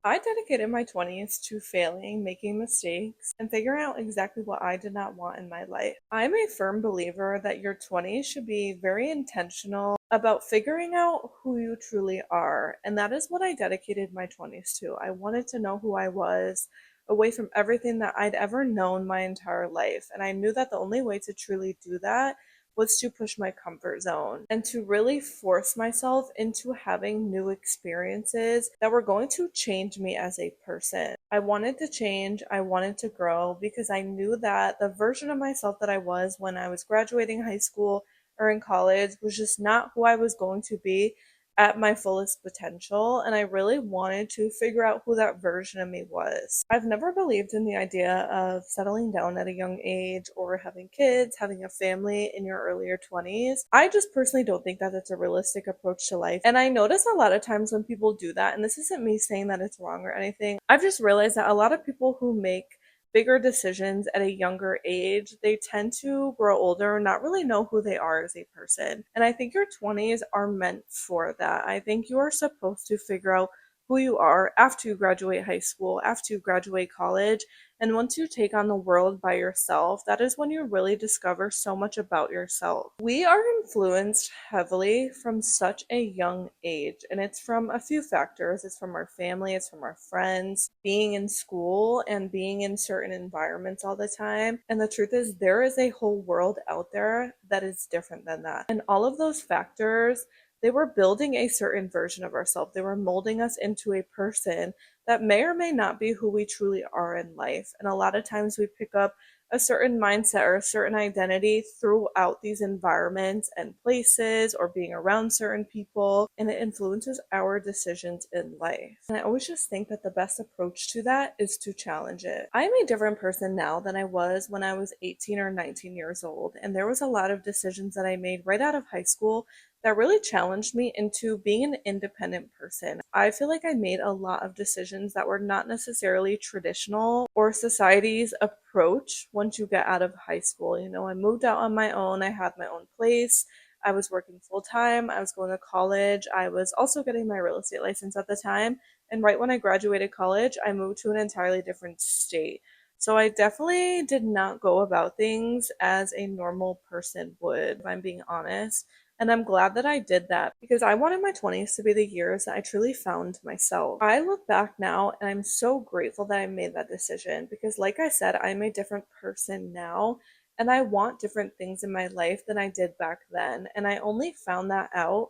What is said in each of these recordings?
I dedicated my 20s to failing, making mistakes, and figuring out exactly what I did not want in my life. I'm a firm believer that your 20s should be very intentional about figuring out who you truly are. And that is what I dedicated my 20s to. I wanted to know who I was away from everything that I'd ever known my entire life. And I knew that the only way to truly do that was to push my comfort zone and to really force myself into having new experiences that were going to change me as a person. I wanted to change, I wanted to grow because I knew that the version of myself that I was when I was graduating high school or in college was just not who I was going to be at my fullest potential, and I really wanted to figure out who that version of me was. I've never believed in the idea of settling down at a young age or having kids, having a family in your earlier 20s. I just personally don't think that it's a realistic approach to life. And I notice a lot of times when people do that, and this isn't me saying that it's wrong or anything, I've just realized that a lot of people who make bigger decisions at a younger age, they tend to grow older, not really know who they are as a person. And I think your 20s are meant for that. I think you are supposed to figure out who you are after you graduate high school, after you graduate college. And once you take on the world by yourself, that is when you really discover so much about yourself. We are influenced heavily from such a young age, and it's from a few factors. It's from our family, it's from our friends, being in school, and being in certain environments all the time. And the truth is, there is a whole world out there that is different than that. And all of those factors, they were building a certain version of ourselves. They were molding us into a person that may or may not be who we truly are in life. And a lot of times we pick up a certain mindset or a certain identity throughout these environments and places or being around certain people, and it influences our decisions in life. And I always just think that the best approach to that is to challenge it. I'm a different person now than I was when I was 18 or 19 years old, and there was a lot of decisions that I made right out of high school that really challenged me into being an independent person. I feel like I made a lot of decisions that were not necessarily traditional or society's approach once you get out of high school. You know, I moved out on my own, I had my own place. I was working full time, I was going to college, I was also getting my real estate license at the time. And right when I graduated college, I moved to an entirely different state. So I definitely did not go about things as a normal person would, if I'm being honest. And I'm glad that I did that because I wanted my 20s to be the years that I truly found myself. I look back now and I'm so grateful that I made that decision because, like I said, I'm a different person now and I want different things in my life than I did back then. And I only found that out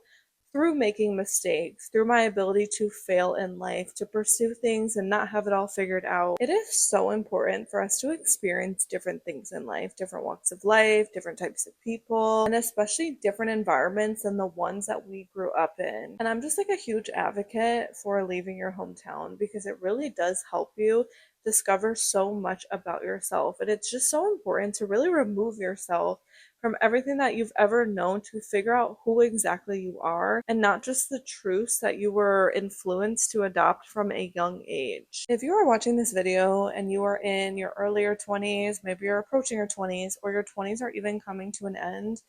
through making mistakes, through my ability to fail in life, to pursue things and not have it all figured out. It is so important for us to experience different things in life, different walks of life, different types of people, and especially different environments than the ones that we grew up in. And I'm just like a huge advocate for leaving your hometown because it really does help you discover so much about yourself. And it's just so important to really remove yourself from everything that you've ever known to figure out who exactly you are and not just the truths that you were influenced to adopt from a young age. If you are watching this video and you are in your earlier 20s, maybe you're approaching your 20s, or your 20s are even coming to an end,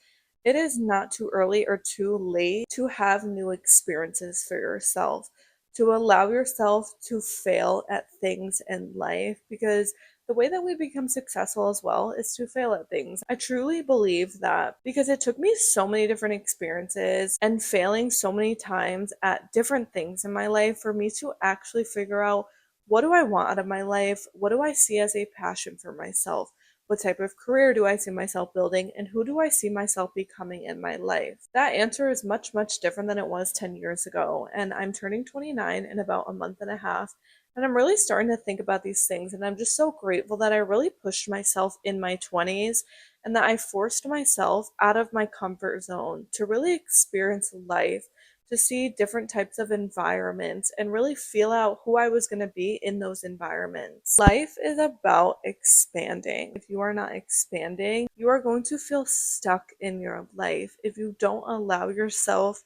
it is not too early or too late to have new experiences for yourself, to allow yourself to fail at things in life because the way that we become successful as well is to fail at things. I truly believe that because it took me so many different experiences and failing so many times at different things in my life for me to actually figure out what do I want out of my life? What do I see as a passion for myself? What type of career do I see myself building? And who do I see myself becoming in my life? That answer is much, much different than it was 10 years ago. And I'm turning 29 in about a month and a half. And I'm really starting to think about these things. And I'm just so grateful that I really pushed myself in my 20s and that I forced myself out of my comfort zone to really experience life, to see different types of environments and really feel out who I was going to be in those environments. Life is about expanding. If you are not expanding, you are going to feel stuck in your life if you don't allow yourself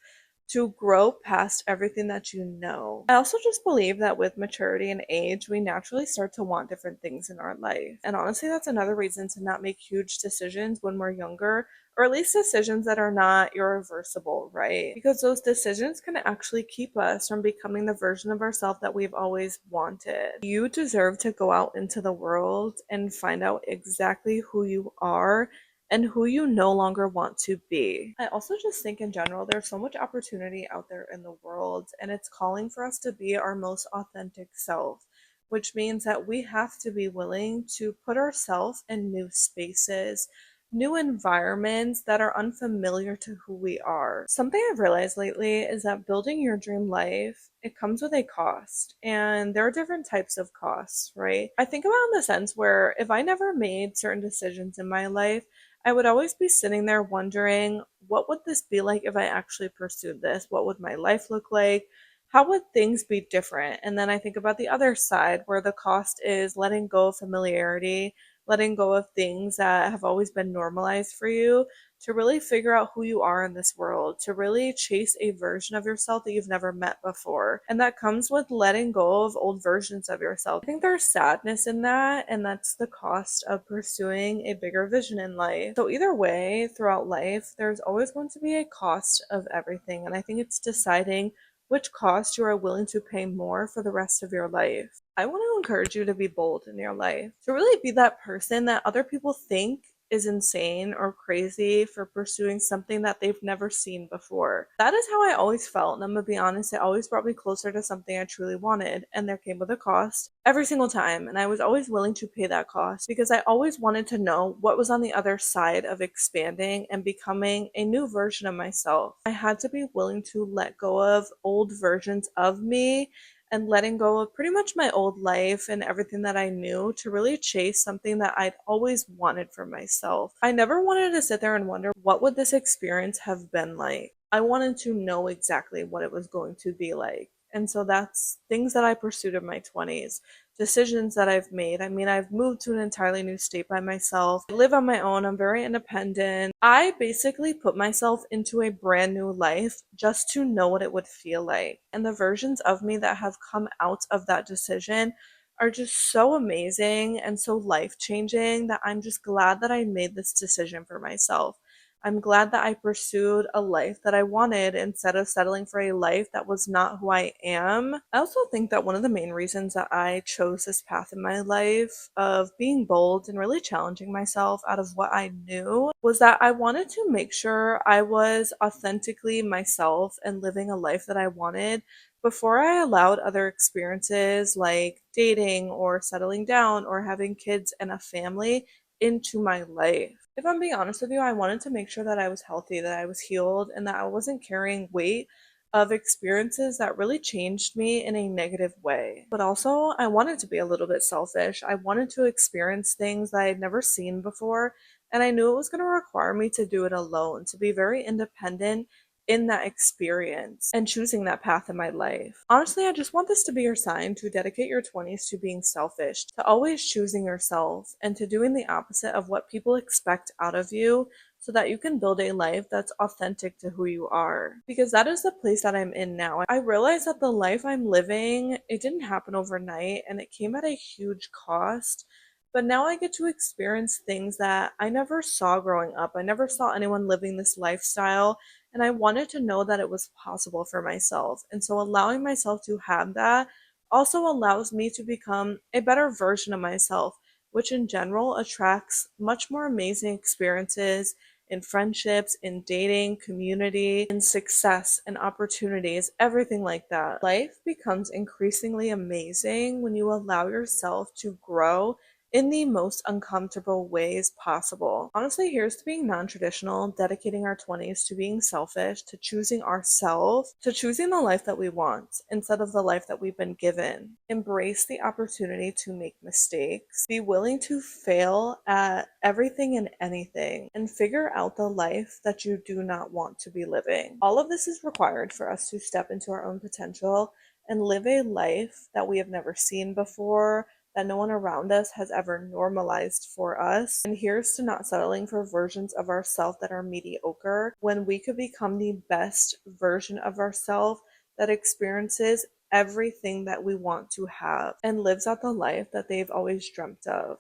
to grow past everything that you know. I also just believe that with maturity and age, we naturally start to want different things in our life. And honestly, that's another reason to not make huge decisions when we're younger or at least decisions that are not irreversible, right? Because those decisions can actually keep us from becoming the version of ourselves that we've always wanted. You deserve to go out into the world and find out exactly who you are and who you no longer want to be. I also just think in general, there's so much opportunity out there in the world, and it's calling for us to be our most authentic self, which means that we have to be willing to put ourselves in new spaces, new environments that are unfamiliar to who we are. Something I've realized lately is that building your dream life, it comes with a cost, and there are different types of costs, right? I think about it in the sense where if I never made certain decisions in my life, I would always be sitting there wondering, what would this be like if I actually pursued this? What would my life look like? How would things be different? And then I think about the other side where the cost is letting go of familiarity, letting go of things that have always been normalized for you to really figure out who you are in this world, to really chase a version of yourself that you've never met before. And that comes with letting go of old versions of yourself. I think there's sadness in that, and that's the cost of pursuing a bigger vision in life. So, either way, throughout life, there's always going to be a cost of everything. And I think it's deciding which cost you are willing to pay more for the rest of your life. I want to encourage you to be bold in your life, to really be that person that other people think is insane or crazy for pursuing something that they've never seen before. That is how I always felt, and I'm gonna be honest, it always brought me closer to something I truly wanted, and there came with a cost every single time, and I was always willing to pay that cost because I always wanted to know what was on the other side of expanding and becoming a new version of myself. I had to be willing to let go of old versions of me and letting go of pretty much my old life and everything that I knew to really chase something that I'd always wanted for myself. I never wanted to sit there and wonder what would this experience have been like. I wanted to know exactly what it was going to be like. And so that's things that I pursued in my 20s, decisions that I've made. I mean, I've moved to an entirely new state by myself. I live on my own. I'm very independent. I basically put myself into a brand new life just to know what it would feel like. And the versions of me that have come out of that decision are just so amazing and so life changing that I'm just glad that I made this decision for myself. I'm glad that I pursued a life that I wanted instead of settling for a life that was not who I am. I also think that one of the main reasons that I chose this path in my life of being bold and really challenging myself out of what I knew was that I wanted to make sure I was authentically myself and living a life that I wanted before I allowed other experiences like dating or settling down or having kids and a family into my life. If I'm being honest with you, I wanted to make sure that I was healthy, that I was healed, and that I wasn't carrying weight of experiences that really changed me in a negative way. But also, I wanted to be a little bit selfish. I wanted to experience things that I had never seen before, and I knew it was going to require me to do it alone, to be very independent in that experience and choosing that path in my life. Honestly, I just want this to be your sign to dedicate your 20s to being selfish, to always choosing yourself, and to doing the opposite of what people expect out of you so that you can build a life that's authentic to who you are. Because that is the place that I'm in now. I realize that the life I'm living, it didn't happen overnight and it came at a huge cost. But now I get to experience things that I never saw growing up. I never saw anyone living this lifestyle, and I wanted to know that it was possible for myself. And so allowing myself to have that also allows me to become a better version of myself, which in general attracts much more amazing experiences in friendships, in dating, community, in success and opportunities, everything like that. Life becomes increasingly amazing when you allow yourself to grow in the most uncomfortable ways possible. Honestly, here's to being non traditional, dedicating our 20s to being selfish, to choosing ourselves, to choosing the life that we want instead of the life that we've been given. Embrace the opportunity to make mistakes, be willing to fail at everything and anything, and figure out the life that you do not want to be living. All of this is required for us to step into our own potential and live a life that we have never seen before, that no one around us has ever normalized for us. And here's to not settling for versions of ourselves that are mediocre when we could become the best version of ourselves that experiences everything that we want to have and lives out the life that they've always dreamt of.